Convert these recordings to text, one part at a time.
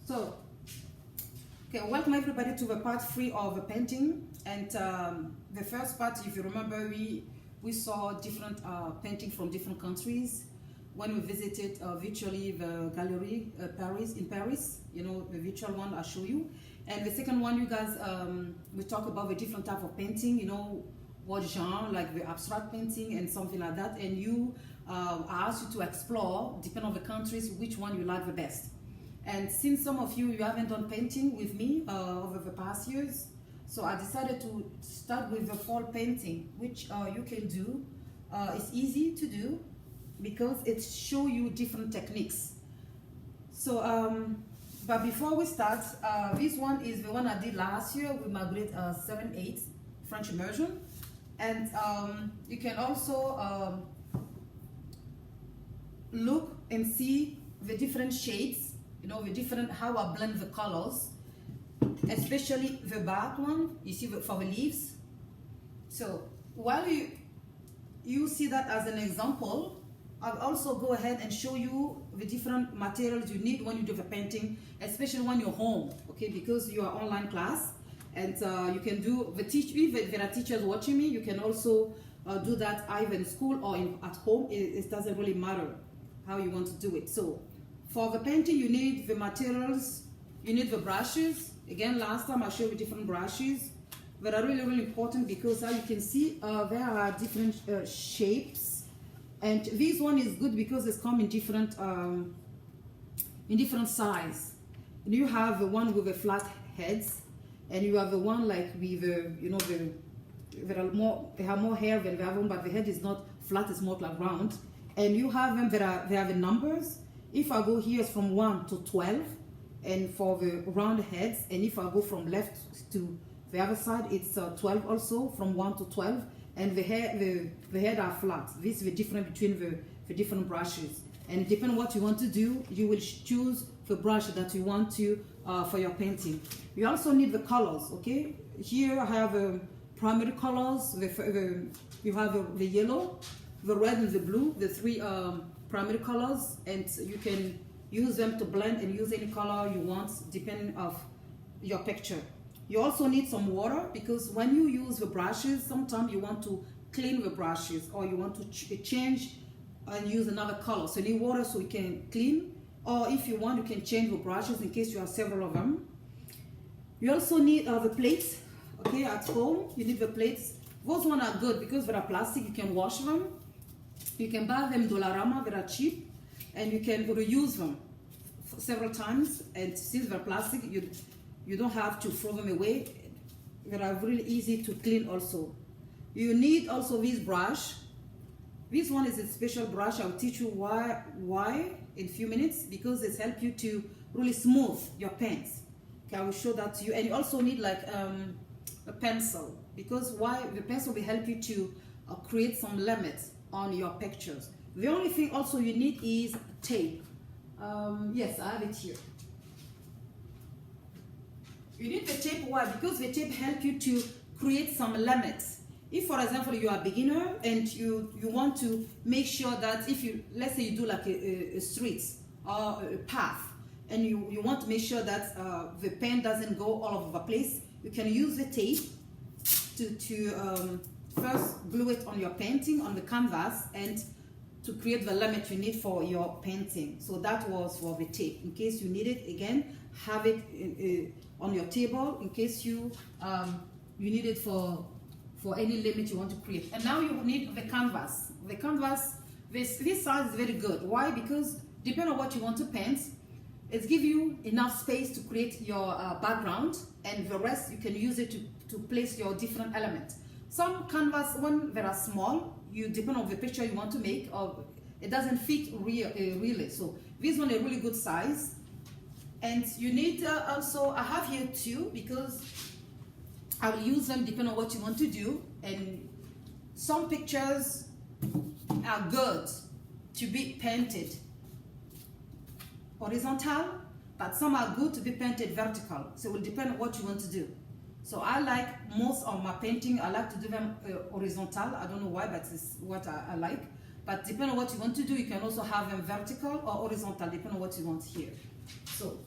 So, okay, welcome everybody to the part 3 of the painting. And the first part, if you remember, we saw different painting from different countries when we visited virtually the gallery in Paris. You know, the virtual one I show you. And the second one, you guys, we talk about the different type of painting. You know, what genre, like the abstract painting and something like that. And you, I asked you to explore, depending on the countries, which one you like the best. And since some of you haven't done painting with me over the past years, so I decided to start with the fall painting, which you can do. It's easy to do because it shows you different techniques. So, but before we start, this one is the one I did last year with my grade 7-8 French immersion. And you can also look and see the different shades, you know, the different, how I blend the colors, especially the back one, you see for the leaves. So while you see that as an example, I'll also go ahead and show you the different materials you need when you do the painting, especially when you're home, okay, because you are online class. And you can do the if there are teachers watching me, you can also do that either in school or at home. It doesn't really matter how you want to do it. So for the painting, you need the materials, you need the brushes. Again, last time I showed you different brushes that are really, really important because as you can see, there are different shapes. And this one is good because it's come in different size. And you have the one with the flat heads, and you have the one like with the, you know, they have more hair than the other one, but the head is not flat, it's more like round. And you have them they have the numbers. If I go here, it's from 1 to 12, and for the round heads, and if I go from left to the other side, it's 12 also, from 1 to 12, and the head are flat. This is the difference between the different brushes. And depending on what you want to do, you will choose the brush that you want to for your painting. You also need the colors, okay? Here I have primary colors. You have the yellow, the red, and the blue, the three primary colors, and you can use them to blend and use any color you want depending on your picture. You also need some water because when you use the brushes, sometimes you want to clean the brushes or you want to change and use another color. So you need water so you can clean, or if you want, you can change the brushes in case you have several of them. You also need the plates, okay, at home. You need the plates. Those ones are good because they are plastic, you can wash them. You can buy them Dollarama, they are cheap, and you can reuse them several times. And since they're plastic, you don't have to throw them away. They are really easy to clean also. You need also this brush. This one is a special brush. I'll teach you why in a few minutes, because it helps you to really smooth your paints. Okay, I will show that to you. And you also need like a pencil, because the pencil will help you to create some limits on your pictures. The only thing also you need is tape. Yes, I have it here. You need the tape. Why? Because the tape helps you to create some limits. If, for example, you are a beginner and you want to make sure that if you, let's say you do like a street or a path, and you want to make sure that the pen doesn't go all over the place, you can use the tape to first glue it on your painting, on the canvas, and to create the limit you need for your painting. So that was for the tape. In case you need it, again, have it on your table in case you need it for any limit you want to create. And now you need the canvas. The canvas, this size is very good. Why? Because depending on what you want to paint, it gives you enough space to create your background, and the rest you can use it to place your different elements. Some canvas, when they are small, you depend on the picture you want to make, or it doesn't fit really. So this one is a really good size. And you need also, I have here two because I will use them depending on what you want to do. And some pictures are good to be painted horizontal, but some are good to be painted vertical. So it will depend on what you want to do. So I like most of my painting, I like to do them horizontal. I don't know why, but it's what I like. But depending on what you want to do, you can also have them vertical or horizontal, depending on what you want here. So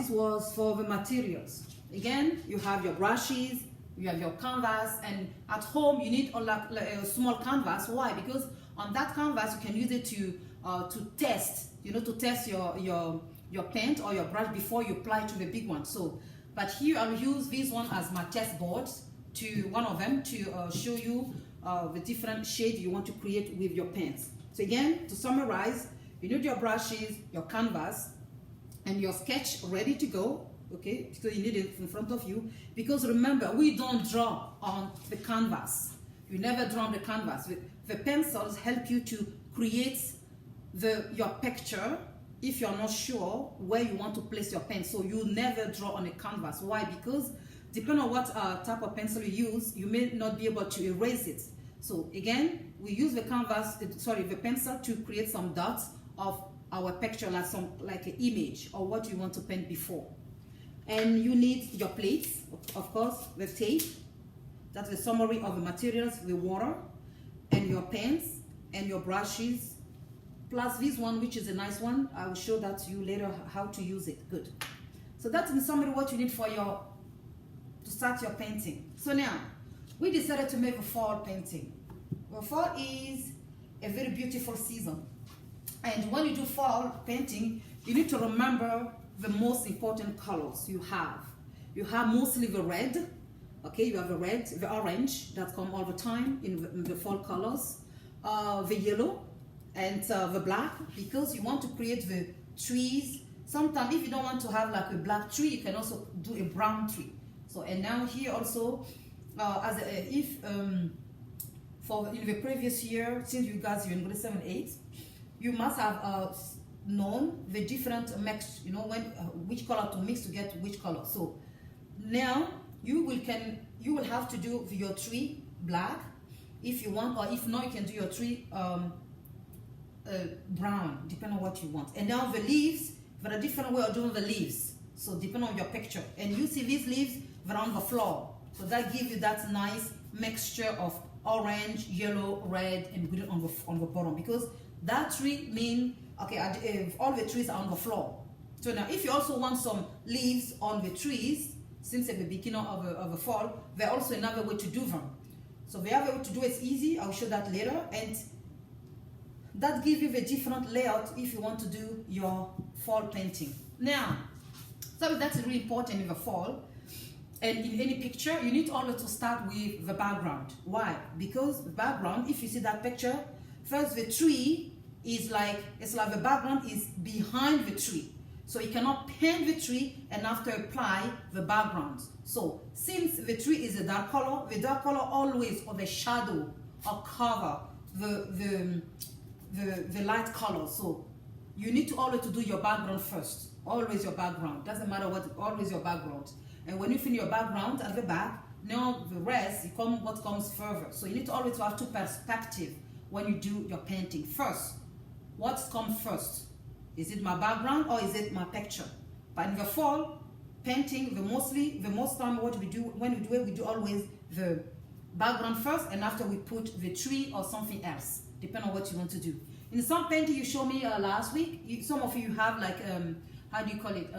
was for the materials. Again, you have your brushes, you have your canvas, and at home you need like a small canvas. Why? Because on that canvas you can use it to test, to test your paint or your brush before you apply to the big one. So, but here I'll use this one as my test board, one of them, to show you the different shades you want to create with your paints. So again, to summarize, you need your brushes, your canvas, and your sketch ready to go. Okay, so you need it in front of you, because remember, we don't draw on the canvas. You never draw on the canvas. The pencils help you to create your picture if you're not sure where you want to place your pen. So you never draw on a canvas. Why? Because depending on what type of pencil you use, you may not be able to erase it. So again, we use the pencil to create some dots of our picture, like an image or what you want to paint before. And you need your plates, of course, the tape, that's the summary of the materials, the water, and your pens, and your brushes, plus this one, which is a nice one. I will show that to you later how to use it. Good. So that's in summary what you need to start your painting. So now, we decided to make a fall painting. Well, fall is a very beautiful season. And when you do fall painting, you need to remember the most important colors you have. You have mostly the red, okay? You have the red, the orange that come all the time in the fall colors, the yellow, and the black, because you want to create the trees. Sometimes if you don't want to have like a black tree, you can also do a brown tree. So, and now here also, for in the previous year, since you guys are in grade 7, 8, you must have known the different mix, which color to mix to get which color. So now you will have to do your tree black if you want, or if not, you can do your tree brown, depending on what you want. And now the leaves, there are different way of doing the leaves, so depending on your picture. And you see these leaves, they're on the floor, so that gives you that nice mixture of orange, yellow, red, and green on the bottom, because that tree means, okay, all the trees are on the floor. So now if you also want some leaves on the trees, since at the beginning of the fall, there's also another way to do them. So the other way to do it is easy. I'll show that later, and that gives you the different layout if you want to do your fall painting. Now, so that's really important in the fall, and in any picture, you need always to start with the background. Why? Because the background, if you see that picture, first the tree is it's like the background is behind the tree. So you cannot paint the tree and after apply the background. So since the tree is a dark color, the dark color always, or the shadow or cover the light color. So you need to always to do your background first. Always your background. Doesn't matter what, always your background. And when you finish your background at the back, now the rest, what comes further. So you need to always have two perspectives when you do your painting. First, what comes first? Is it my background or is it my picture? But in the fall painting, the most time what we do, when we do it, we do always the background first, and after we put the tree or something else, depending on what you want to do. In some painting you showed me last week, some of you have like, how do you call it?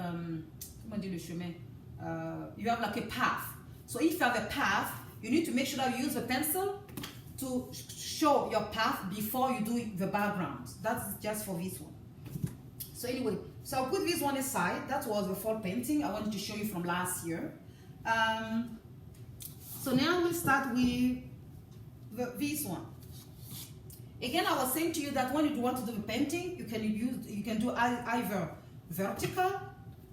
You have like a path. So if you have a path, you need to make sure that you use a pencil to show your path before you do the background. That's just for this one. So anyway, so I'll put this one aside. That was the fall painting I wanted to show you from last year. So now we'll start with this one. Again, I was saying to you that when you want to do the painting, you can do either vertical,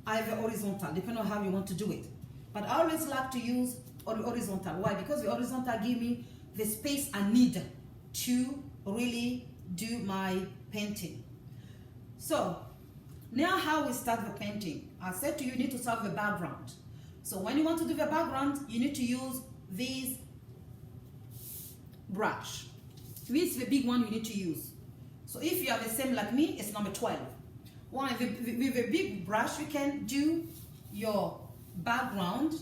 either horizontal, depending on how you want to do it. But I always like to use horizontal. Why? Because the horizontal give me the space I need to really do my painting. So now how we start the painting. I said to you, you need to start the background. So when you want to do the background, you need to use this brush. This is the big one you need to use. So if you have the same like me, it's number 12. With a big brush, you can do your background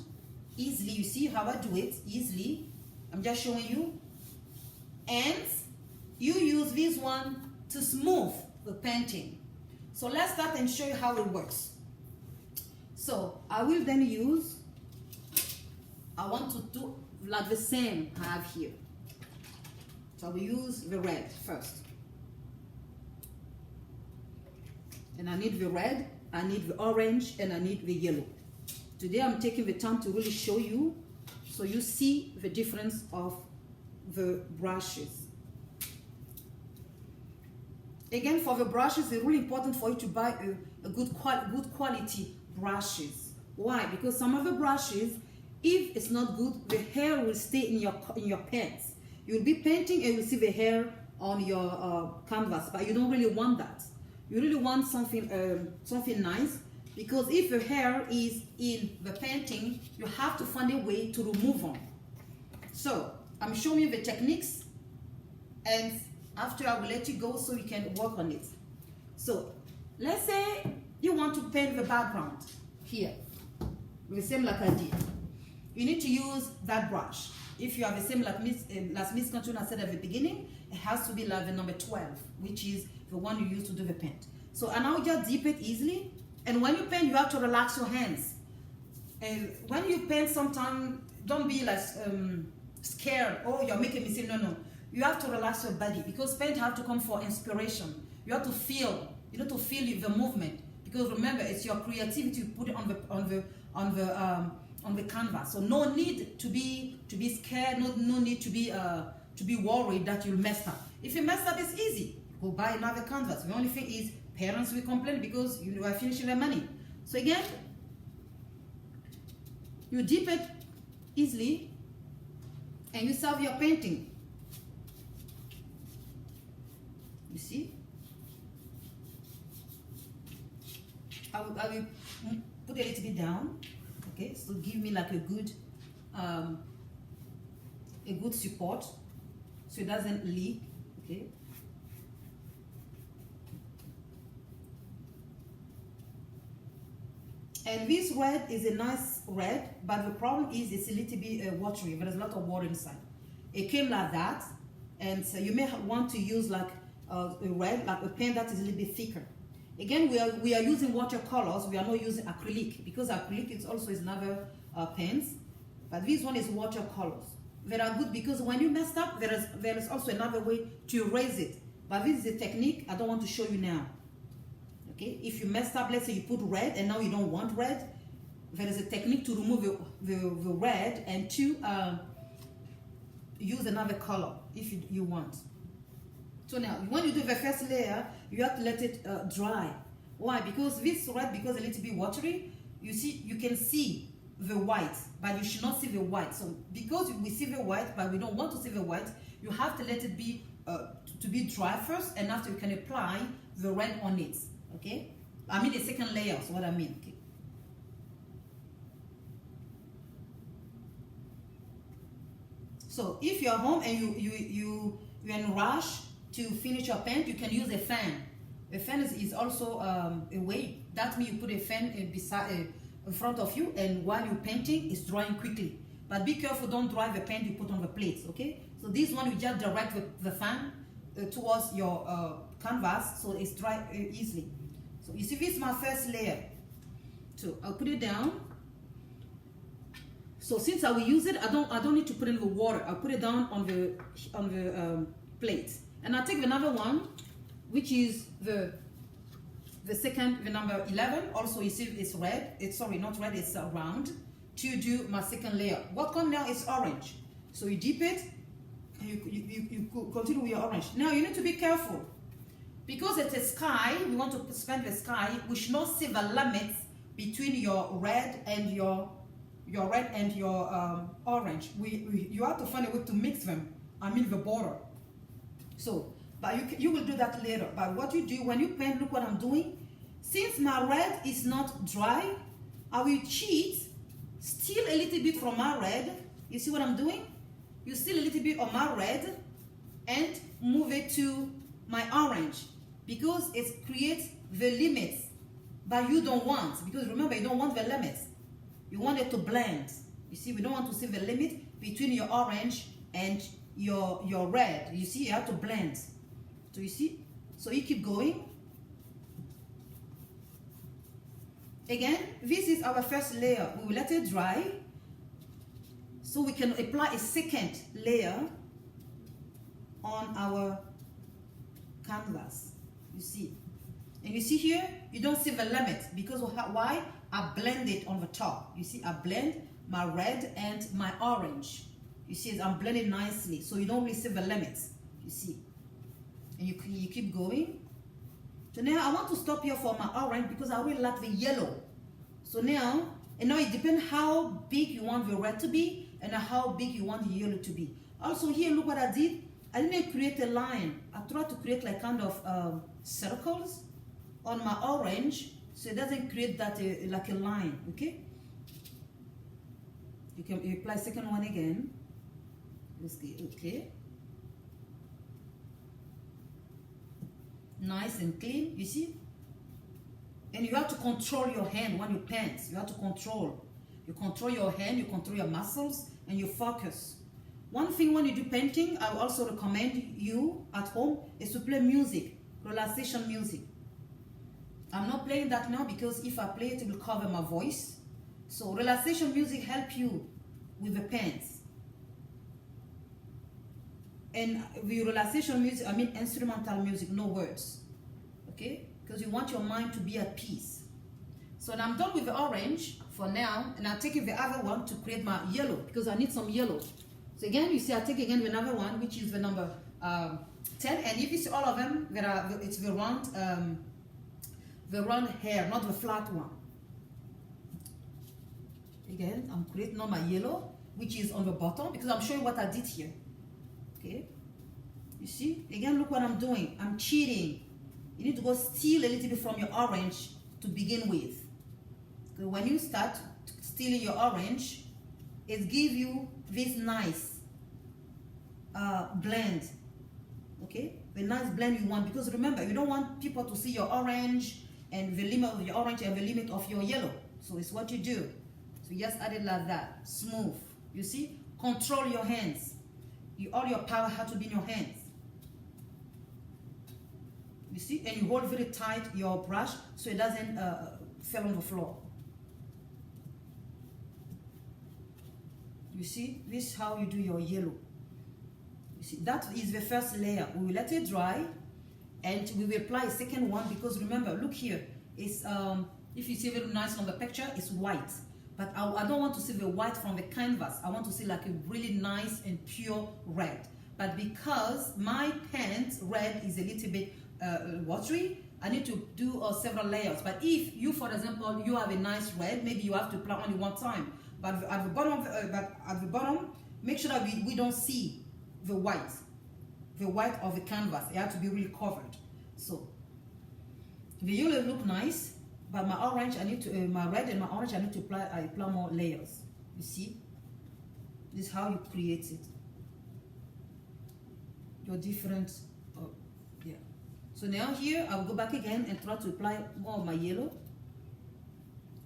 easily. You see how I do it easily. I'm just showing you. And you use this one to smooth the painting. So let's start and show you how it works. So I will then use, I want to do like the same I have here. So I will use the red first. And I need the red, I need the orange, and I need the yellow. Today I'm taking the time to really show you so you see the difference of the brushes. Again, for the brushes, it's really important for you to buy a good quality brushes. Why? Because some of the brushes, if it's not good, the hair will stay in your pants. You'll be painting and you'll see the hair on your canvas, but you don't really want that. You really want something something nice, because if the hair is in the painting, you have to find a way to remove them. So I'm showing you the techniques, and after I will let you go so you can work on it. So let's say you want to paint the background here, the same like I did. You need to use that brush. If you have the same like Miss Contour I said at the beginning, it has to be like the number 12, which is the one you use to do the paint. So and now just dip it easily, and when you paint, you have to relax your hands. And when you paint, sometimes don't be like scared, oh, you're making a mistake. No. You have to relax your body, because paint have to come for inspiration. You have to feel, you know, to feel the movement, because remember, it's your creativity you put it on the canvas. So no need to be scared. No need to be worried that you'll mess up. If you mess up, it's easy. Go buy another canvas. The only thing is parents will complain because you are finishing their money. So again, you dip it easily, and you serve your painting. You see? I will put a little bit down. Okay, so give me like a good support, so it doesn't leak. Okay. And this red is a nice red, but the problem is it's a little bit watery. There's a lot of water inside. It came like that, and so you may want to use like a red, like a paint that is a little bit thicker. Again, we are using watercolors. We are not using acrylic, because acrylic is also another paints, but this one is watercolors. They are good because when you messed up, there is also another way to erase it. But this is a technique I don't want to show you now. Okay, if you messed up, let's say you put red and now you don't want red, there is a technique to remove the red and to use another color if you want. So now, when you do the first layer, you have to let it dry. Why? Because this red, because a little bit watery, you can see the white, but you should not see the white. So because we see the white, but we don't want to see the white, you have to let it be to be dry first, and after you can apply the red on it. Okay? I mean the second layer is what I mean. Okay? So if you're home and you're in a rush to finish your paint, you can use a fan. A fan is also a way. That means you put a fan beside in front of you, and while you're painting, it's drying quickly. But be careful, don't dry the paint you put on the plates, okay? So this one, you just direct the fan towards your canvas, so it's dry easily. So you see, this is my first layer. So I'll put it down. So since I will use it, I don't need to put in the water. I'll put it down on the plate, and I'll take another one, which is the second, the number 11. Also, you see it's red. It's sorry, not red. It's round. To do my second layer. What comes now is orange. So you dip it, and you continue with your orange. Now you need to be careful, because it's a sky. We want to spend the sky. We should not see the limits between your red and your orange. You have to find a way to mix them. I mean the border. So, but you will do that later. But what you do when you paint, look what I'm doing. Since my red is not dry, I will cheat, steal a little bit from my red. You see what I'm doing? You steal a little bit of my red and move it to my orange, because it creates the limits, but you don't want, because remember, you don't want the limits. You want it to blend. You see, we don't want to see the limit between your orange and your red. You see, you have to blend. So you see, so you keep going. Again, this is our first layer. We will let it dry so we can apply a second layer on our canvas. You see, and you see here, you don't see the limit because why? I blend it on the top. You see, I blend my red and my orange. You see, I'm blending nicely, so you don't really see the limits. You see, and you keep going. So now I want to stop here for my orange because I really like the yellow. So now, and now it depends how big you want the red to be and how big you want the yellow to be. Also here, look what I did. I didn't create a line. I tried to create like kind of circles on my orange, so it doesn't create that like a line. Okay. You can apply second one again. Okay. Nice and clean. You see. And you have to control your hand when you paint. You have to control. You control your hand. You control your muscles, and you focus. One thing when you do painting, I will also recommend you at home is to play music, relaxation music. I'm not playing that now because if I play it, it will cover my voice. So relaxation music help you with the paints. And with relaxation music, I mean instrumental music, no words. Okay? Because you want your mind to be at peace. So now I'm done with the orange for now, and I'm taking the other one to create my yellow because I need some yellow. So again, you see, I take again another one, which is the number 10. And if you see all of them, it's the round hair, not the flat one. Again, I'm creating now my yellow, which is on the bottom, because I'm showing what I did here. Okay, you see, again, look what I'm doing. I'm cheating. You need to go steal a little bit from your orange to begin with. Because when you start stealing your orange, it gives you this nice blend. Okay, the nice blend you want, because remember, you don't want people to see your orange and the limit of your orange and the limit of your yellow. So it's what you do. So you just add it like that, smooth. You see, control your hands. All your power has to be in your hands. You see, and you hold very tight your brush so it doesn't fall on the floor. You see, this is how you do your yellow. You see, that is the first layer. We will let it dry, and we will apply a second one because remember, look here. It's if you see very nice on the picture, it's white. But I don't want to see the white from the canvas. I want to see like a really nice and pure red. But because my paint red is a little bit watery, I need to do several layers. But if you, for example, you have a nice red, maybe you have to apply only one time. But at the bottom, make sure that we don't see the white of the canvas. It has to be really covered. So the yellow look nice. But my orange, I need to, my red and my orange, I need to apply more layers. You see? This is how you create it. Your different, yeah. So now here, I'll go back again and try to apply more of my yellow.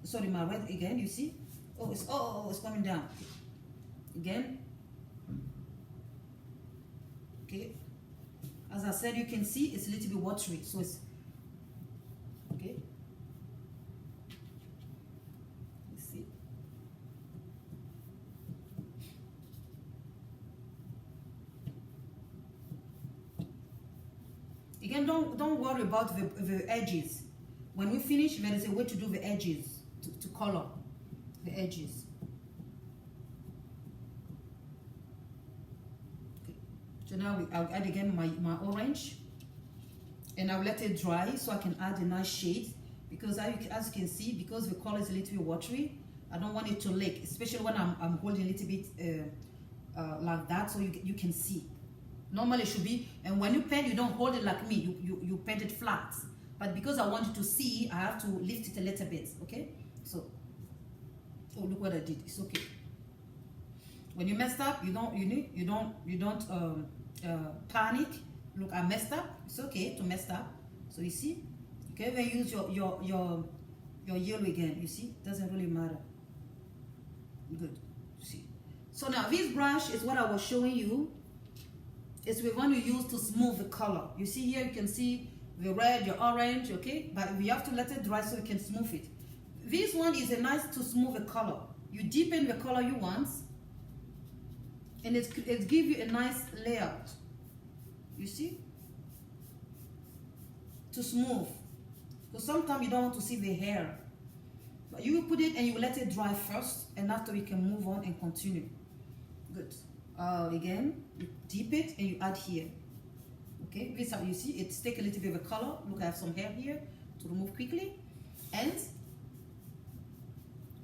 Sorry, my red again, you see? Oh, it's coming down. Again. Okay. As I said, you can see it's a little bit watery, so it's, okay. Again, don't worry about the edges. When we finish, there is a way to do the edges, to color the edges. Okay. So now I'll add again my orange, and I'll let it dry so I can add a nice shade, because as you can see, because the color is a little bit watery, I don't want it to leak, especially when I'm holding a little bit like that, so you can see. Normally it should be, and when you paint, you don't hold it like me, you paint it flat. But because I want you to see, I have to lift it a little bit, okay? So, oh, look what I did, it's okay. When you messed up, you don't panic. Look, I messed up, it's okay to mess up. So you see, you can even use your yellow again, you see, doesn't really matter. Good, see. So now this brush is what I was showing you. It's the one you use to smooth the color. You see here, you can see the red, your orange, okay? But we have to let it dry so we can smooth it. one is a nice to smooth the color. You deepen the color you want, and it gives you a nice layout. You see? To smooth. So sometimes you don't want to see the hair. But you will put it and you will let it dry first, and after you can move on and continue. Good. Again, you dip it and you add here. Okay, this how you see it's take a little bit of a color. Look, I have some hair here to remove quickly. And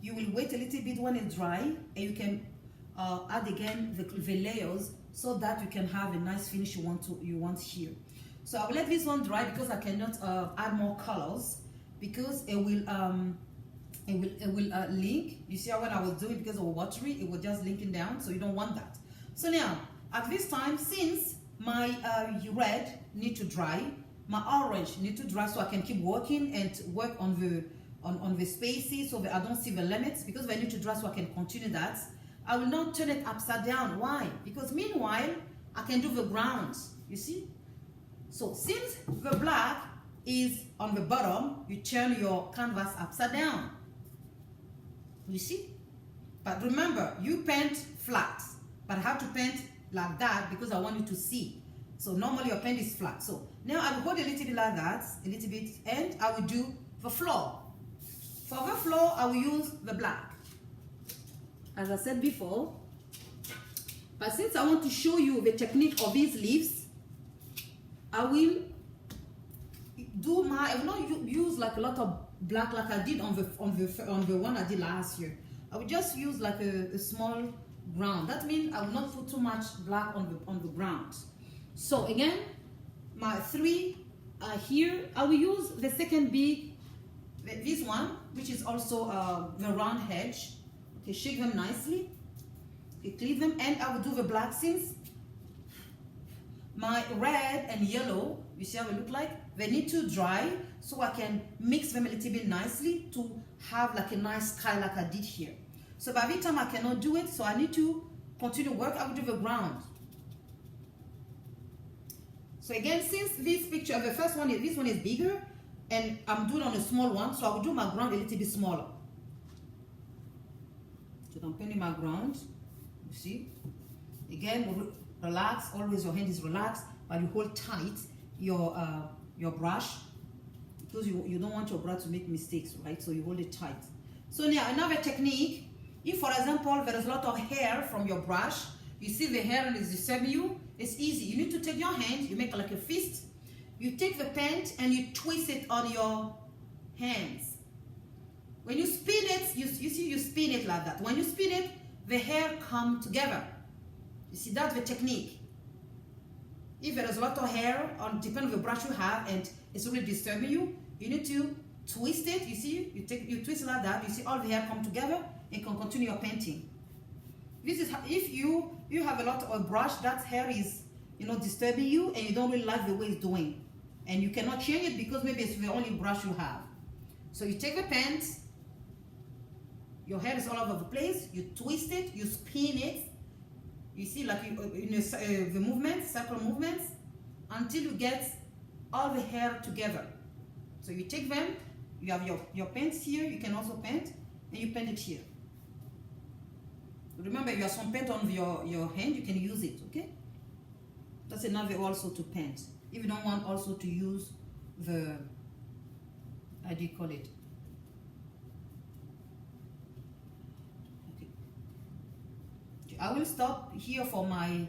you will wait a little bit when it's dry, and you can add again the layers so that you can have a nice finish you want here. So I will let this one dry because I cannot add more colors because it will link. You see how when I was doing it because of watery, it was just linking down, so you don't want that. So now at this time, since my red need to dry, my orange need to dry, so I can keep working and work on the spaces so that I don't see the limits, because they need to dry so I can continue that. I will not turn it upside down. Why? Because meanwhile I can do the grounds. You see? So since the black is on the bottom, you turn your canvas upside down. You see? But remember, you paint flat, but I have to paint like that because I want you to see. So normally your paint is flat. So now I will hold a little bit like that, a little bit, and I will do the floor. For the floor, I will use the black, as I said before. But since I want to show you the technique of these leaves, I will not use like a lot of black like I did on the one I did last year. I will just use like a small ground. That means I will not put too much black on the ground. So again, my three are here. I will use the second big, this one, which is also the round hedge. Okay, shake them nicely. Okay, clean them, and I will do the black since my red and yellow, you see how they look like? They need to dry so I can mix them a little bit nicely to have like a nice sky like I did here. So by the time I cannot do it, so I need to continue work. I will do the ground. So again, since this picture, the first one, this one is bigger, and I'm doing on a small one, so I will do my ground a little bit smaller. So I'm painting my ground, you see? Again, relax, always your hand is relaxed, but you hold tight your brush, because you don't want your brush to make mistakes, right? So you hold it tight. So now another technique, if for example there is a lot of hair from your brush, you see the hair is disturbing you, it's easy. You need to take your hand, you make like a fist, you take the paint and you twist it on your hands. When you spin it, you see you spin it like that. When you spin it, the hair come together. You see, that's the technique. If there is a lot of hair, depending on the brush you have, and it's really disturbing you, you need to twist it. You see, you twist it like that. You see all the hair come together and can continue your painting. This is how, if you have a lot of brush, that hair is disturbing you, and you don't really like the way it's doing, and you cannot change it because maybe it's the only brush you have. So you take the paint, your hair is all over the place. You twist it, you spin it. You see, like the movements, circle movements, until you get all the hair together. So you take them, you have your paints here, you can also paint, and you paint it here. Remember, you have some paint on your hand, you can use it, okay? That's another way also to paint. If you don't want also to use the, how do you call it? I will stop here for my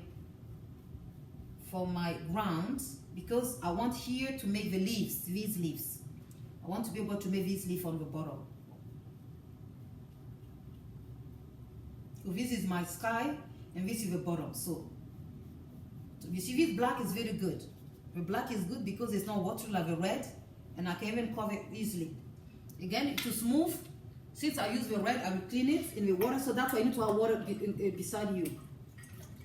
grounds because I want here to make the leaves, these leaves. I want to be able to make this leaf on the bottom. So this is my sky and this is the bottom. So you see, this black is very good. The black is good because it's not watery like the red, and I can even cover it easily. Again, to smooth, since I use the red, I will clean it in the water, so that's why you need to have water beside you.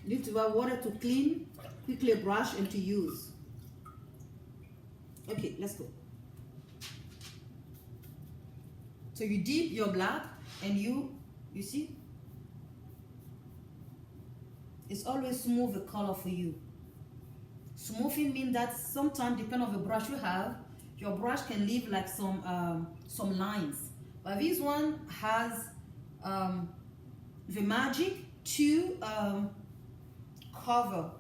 You need to have water to clean, quickly brush, and to use. Okay, let's go. So you dip your black, and you see, it's always smooth the color for you. Smoothing means that sometimes, depending on the brush you have, your brush can leave like some lines. But this one has the magic to cover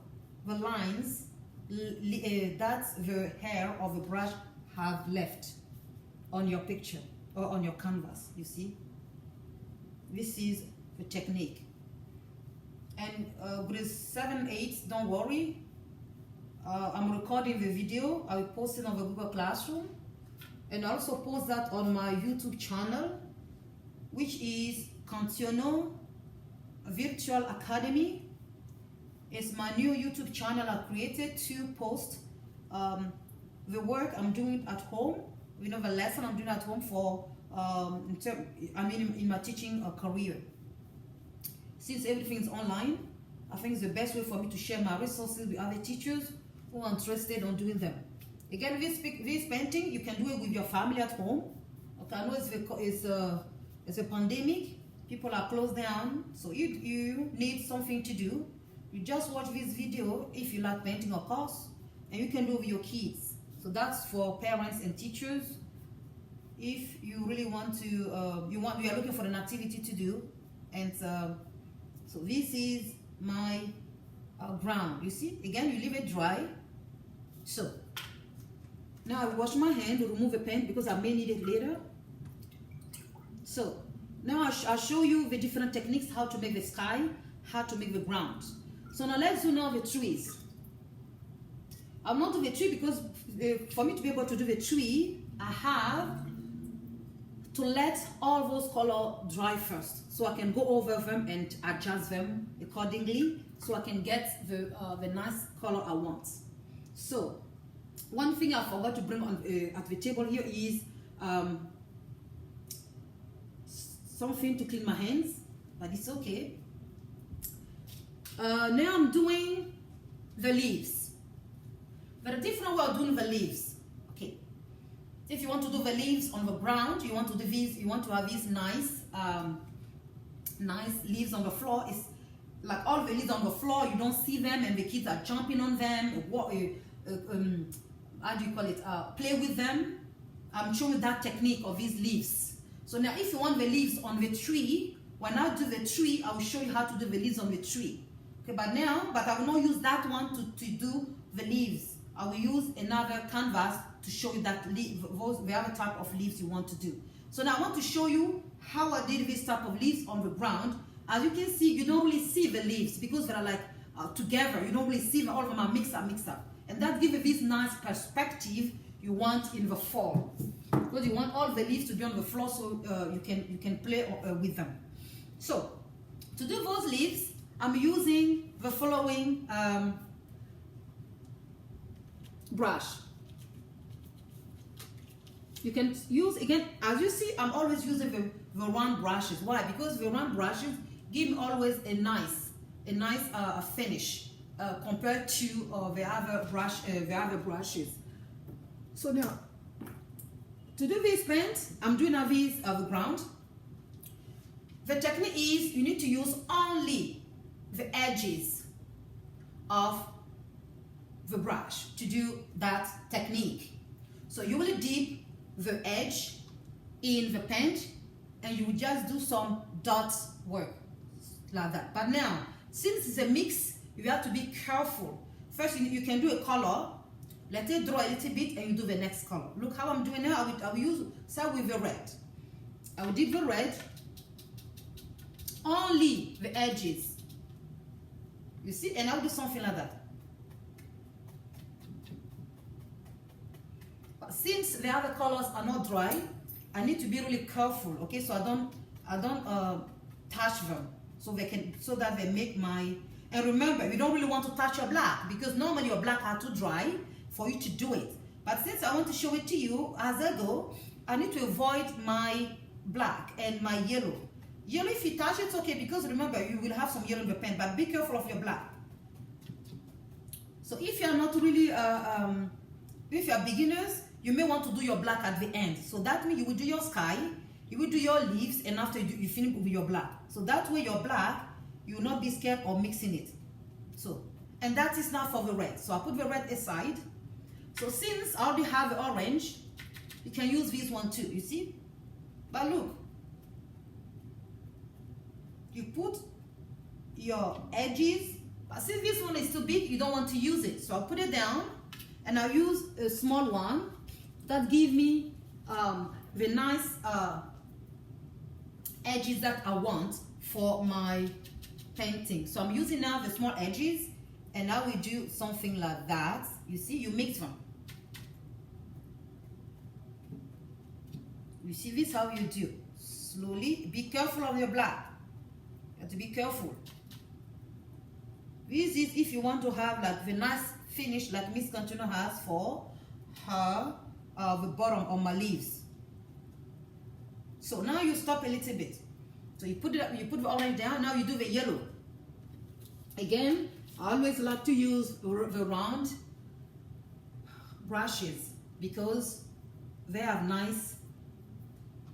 the lines that the hair of the brush have left on your picture or on your canvas. You see, this is the technique. And grade 7, 8, don't worry, I'm recording the video. I will post it on the Google Classroom, and also post that on my YouTube channel, which is Cantiono Virtual Academy. It's my new YouTube channel I created to post the work I'm doing at home, the lesson I'm doing at home for, in my teaching career. Since everything's online, I think it's the best way for me to share my resources with other teachers who are interested in doing them. Again, this painting, you can do it with your family at home. Okay, I know it's a pandemic, people are closed down, so you need something to do. You just watch this video if you like painting, of course, and you can do it with your kids. So that's for parents and teachers. If you really want to, you are looking for an activity to do, and so this is my ground. You see, again, you leave it dry. So now I wash my hand to remove the paint because I may need it later. So now I'll show you the different techniques, how to make the sky, how to make the ground. So now let's do now the trees. I'll not do the tree because for me to be able to do the tree, I have to let all those colors dry first, so I can go over them and adjust them accordingly, so I can get the nice color I want. So one thing I forgot to bring on at the table here is something to clean my hands, but it's okay. Now I'm doing the leaves, but a different way of doing the leaves. Okay, if you want to do the leaves on the ground, you want to do these, you want to have these nice leaves on the floor. It's like all the leaves on the floor, you don't see them and the kids are jumping on them, how do you call it, play with them. I'm showing that technique of these leaves. So now if you want the leaves on the tree, when I do the tree, I will show you how to do the leaves on the tree. Okay, but I will not use that one to do the leaves. I will use another canvas to show you that the other type of leaves you want to do. So now I want to show you how I did this type of leaves on the ground. As you can see, you don't really see the leaves because they're like together. You don't really see them, all of them are mixed up. And that gives you this nice perspective you want in the fall. Because you want all the leaves to be on the floor so you can play with them. So to do those leaves, I'm using the following brush. You can use, again, as you see, I'm always using the round brushes. Why? Because the round brushes give me always a nice finish compared to the other brushes. So now, to do this paint, I'm doing this the ground. The technique is you need to use only the edges of the brush to do that technique. So you will dip the edge in the paint and you will just do some dot work like that. But now, since it's a mix, you have to be careful. First, you can do a color. Let it draw a little bit and you do the next color. Look how I'm doing now. I will start with the red. I will dip the red, only the edges. You see, and I'll do something like that. But since the other colors are not dry, I need to be really careful, okay? So I don't touch them, so that they make my. And remember, you don't really want to touch your black because normally your black are too dry for you to do it. But since I want to show it to you as I go, I need to avoid my black and my yellow. Yellow, if you touch it's okay because remember, you will have some yellow in the pen, but be careful of your black. So if you are not really, if you are beginners, you may want to do your black at the end. So that means you will do your sky, you will do your leaves, and after you finish with your black. So that way your black, you will not be scared of mixing it. So, and that is now for the red. So I put the red aside. So since I already have the orange, you can use this one too, you see? But look, you put your edges, but since this one is too big, you don't want to use it. So I'll put it down and I'll use a small one that give me the nice edges that I want for my painting. So I'm using now the small edges, and now we do something like that. You see, you mix them. You see this how you do. Slowly, be careful of your black. You have to be careful. This is if you want to have like the nice finish like Miss Cantino has for her the bottom of my leaves. So now you stop a little bit. So you put it up, you put the orange down, now you do the yellow. Again, I always like to use the round brushes because they are nice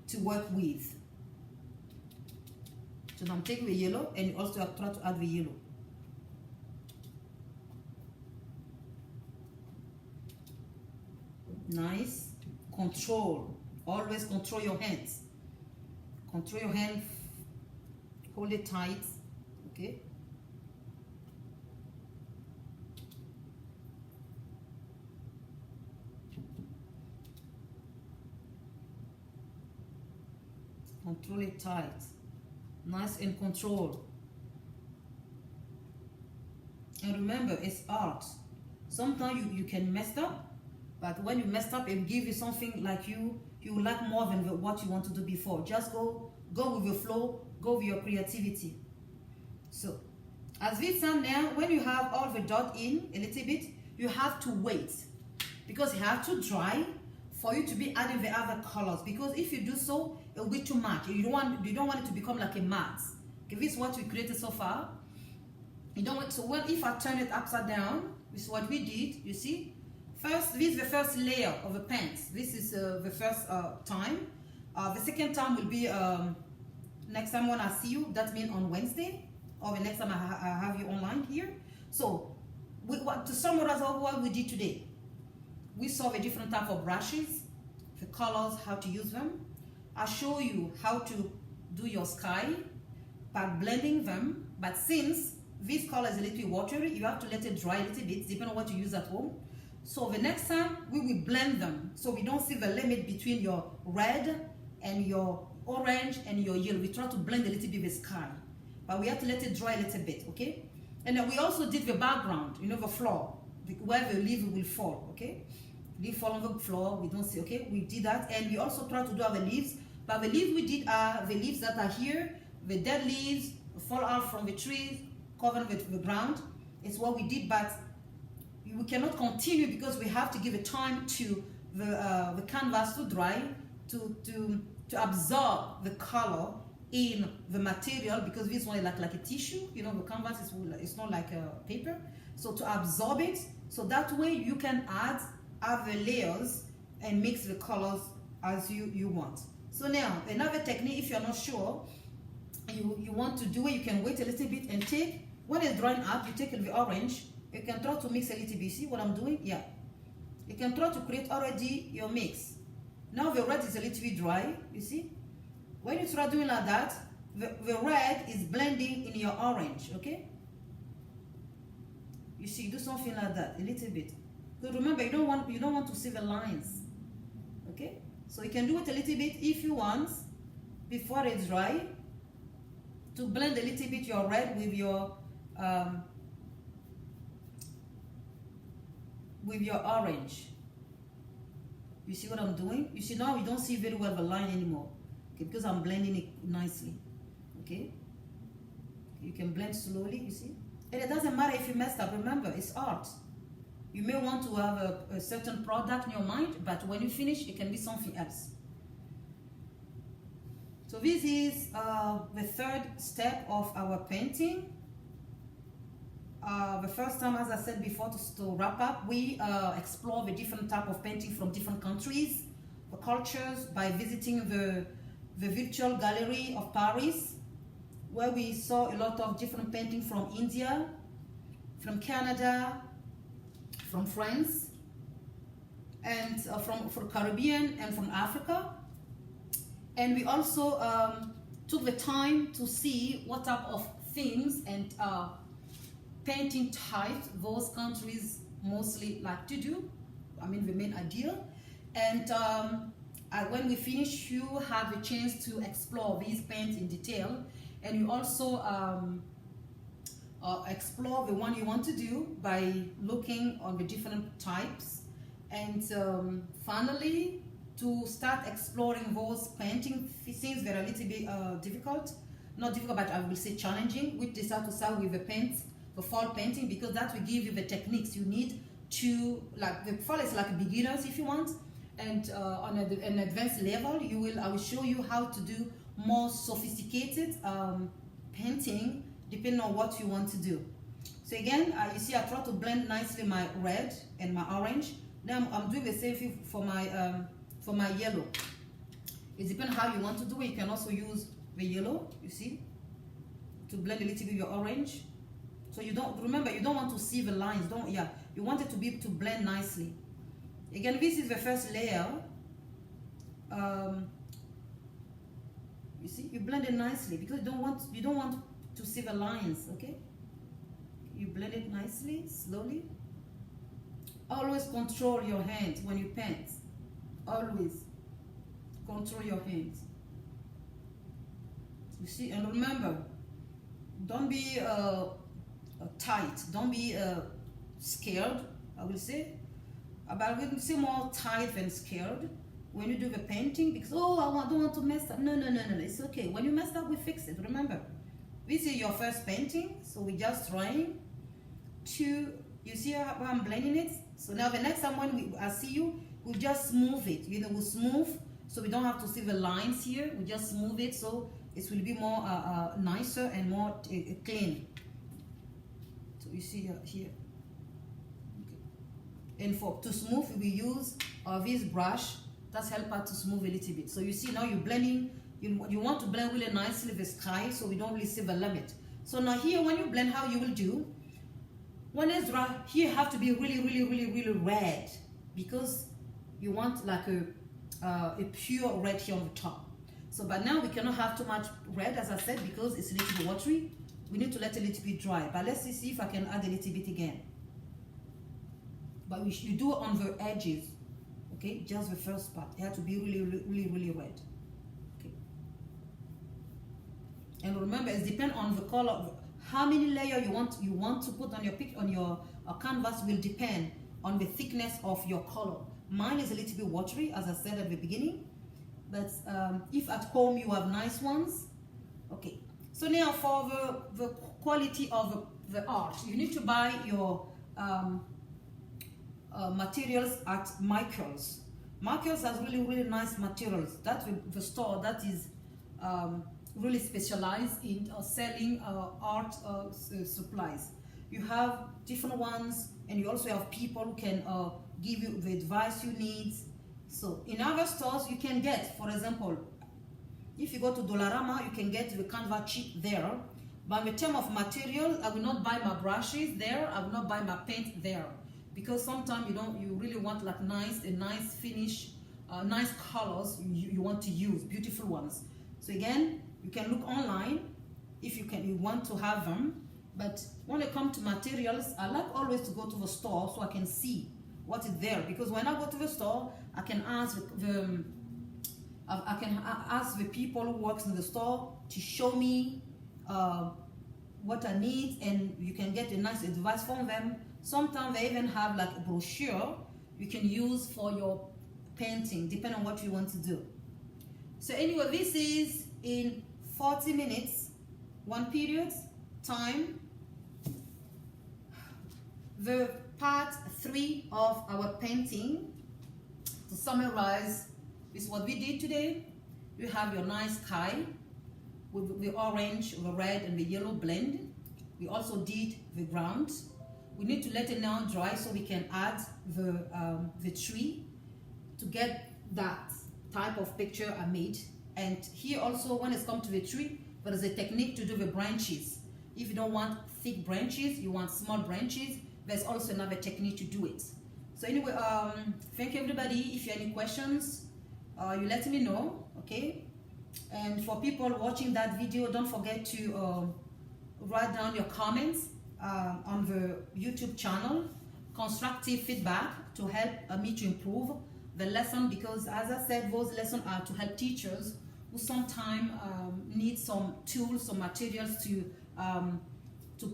to work with. So now I'm taking the yellow, and you also try to add the yellow. Nice. Control. Always control your hands. Control your hand. Hold it tight. Okay. Control it tight. Nice and control. And remember, it's art. Sometimes you can mess up. But when you messed up, it will give you something like you like more than what you want to do before. Just go with your flow, go with your creativity. So, as this time now, when you have all the dot in a little bit, you have to wait because it has to dry for you to be adding the other colors. Because if you do so, it will be too much. You don't want it to become like a matte. Okay, this is what we created so far. You don't want if I turn it upside down, this is what we did. You see. First, this is the first layer of the paint. This is the first time. The second time will be next time when I see you. That means on Wednesday, or the next time I have you online here. So, to summarize what we did today, we saw the different type of brushes, the colors, how to use them. I show you how to do your sky by blending them. But since this color is a little watery, you have to let it dry a little bit, depending on what you use at home. So the next time we will blend them so we don't see the limit between your red and your orange and your yellow. We try to blend a little bit with sky, but we have to let it dry a little bit, okay? And then we also did the background, you know, the floor, where the leaf will fall, okay? Leaf fall on the floor, we don't see, okay? We did that, and we also try to do our leaves, but the leaves we did are the leaves that are here, the dead leaves fall out from the trees, covered with the ground. It's what we did, but we cannot continue because we have to give it time to the canvas to dry, to absorb the color in the material, because this one is like a tissue, you know, the canvas is not like a paper. So to absorb it, so that way you can add other layers and mix the colors as you want. So now another technique, if you're not sure, you want to do it, you can wait a little bit and take, when it's drying up, you take the orange. You can try to mix a little bit. See what I'm doing? Yeah. You can try to create already your mix. Now the red is a little bit dry. You see? When you try doing like that, the red is blending in your orange. Okay? You see, do something like that, a little bit. But remember, you don't want to see the lines. Okay? So you can do it a little bit if you want, before it's dry, to blend a little bit your red with your orange. You see what I'm doing? You see now you don't see very well the line anymore, okay, because I'm blending it nicely. Okay, you can blend slowly, you see, and it doesn't matter if you messed up. Remember, it's art. You may want to have a certain product in your mind, but when you finish, it can be something else. So this is the third step of our painting. The first time, as I said before, to wrap up, we explore the different type of painting from different countries, the cultures, by visiting the virtual gallery of Paris, where we saw a lot of different paintings from India, from Canada, from France, and from Caribbean and from Africa. And we also took the time to see what type of themes and painting types those countries mostly like to do. I mean, the main idea. And when we finish, you have a chance to explore these paints in detail, and you also explore the one you want to do by looking on the different types. And finally, to start exploring those painting things that are a little bit difficult, not difficult, but I will say challenging, we decide to start with the paints, the fall painting, because that will give you the techniques you need to, like, the fall is like beginners if you want, and on an advanced level, I will show you how to do more sophisticated painting depending on what you want to do. So again, you see I try to blend nicely my red and my orange. Now I'm doing the same thing for my yellow. It depends how you want to do it. You can also use the yellow, you see, to blend a little bit your orange. So you don't want to see the lines. You want it to be to blend nicely. Again, this is the first layer. You see, you blend it nicely because you don't want to see the lines. Okay, you blend it nicely, slowly. Always control your hands when you paint. Always control your hands. You see, and remember, don't be tight. Don't be scared. I will say, but I will say more tight than scared when you do the painting, because I don't want to mess up. No. It's okay. When you mess up, we fix it. Remember, this is your first painting, so we're just trying to. You see how I'm blending it? So now the next time when I see you, we'll just smooth it. We'll smooth, so we don't have to see the lines here. We just smooth it, so it will be more nicer and more clean. So you see here. Okay. And to smooth, we use this brush. That's help us to smooth a little bit. So you see now you're blending. You want to blend really nicely the sky, so we don't really see the limit. So now here, when you blend, how you will do? When it's dry, here you have to be really red, because you want like a pure red here on the top. So but now we cannot have too much red, as I said, because it's a little bit watery. We need to let it a little bit dry. But let's see if I can add a little bit again. But you do it on the edges, okay? Just the first part. It has to be really red. Okay. And remember, it depends on the color. How many layers you want to put on your canvas will depend on the thickness of your color. Mine is a little bit watery, as I said at the beginning, but if at home you have nice ones, okay. So now for the quality of the art, you need to buy your materials at Michael's. Michael's has really nice materials. That's the store that is really specialized in selling art supplies. You have different ones, and you also have people who can give you the advice you need. So in other stores you can get, for example, if you go to Dollarama, you can get the canvas cheap there. But in terms of material, I will not buy my brushes there. I will not buy my paint there, because sometimes you really want like nice finish, nice colors you want to use, beautiful ones. So again, you can look online if you want to have them. But when it comes to materials, I like always to go to the store so I can see what is there. Because when I go to the store, I can ask the people who works in the store to show me what I need, and you can get a nice advice from them. Sometimes they even have like a brochure you can use for your painting, depending on what you want to do. So anyway, this is in 40 minutes, one period, time. The part 3 of our painting. To summarize, this is what we did today. You have your nice sky with the orange, the red, and the yellow blend. We also did the ground. We need to let it now dry so we can add the tree to get that type of picture I made. And here also, when it's come to the tree, there is a technique to do the branches. If you don't want thick branches, you want small branches, there's also another technique to do it. So anyway, thank you everybody. If you have any questions, you let me know, okay? And for people watching that video, don't forget to write down your comments on the YouTube channel, constructive feedback to help me to improve the lesson, because as I said, those lessons are to help teachers who sometimes need some tools, some materials to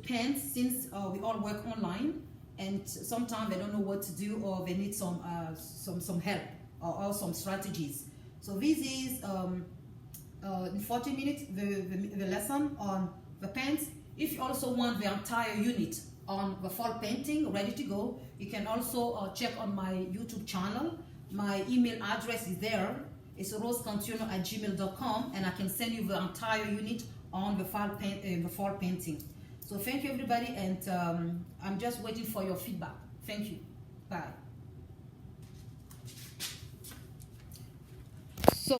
paint, since we all work online and sometimes they don't know what to do, or they need some help or some strategies. So this is in 40 minutes the lesson on the paints. If you also want the entire unit on the fall painting ready to go, you can also check on my YouTube channel. My email address is there. It's rosecantuno@gmail.com, and I can send you the entire unit on the fall painting. So thank you everybody, and I'm just waiting for your feedback. Thank you. Bye.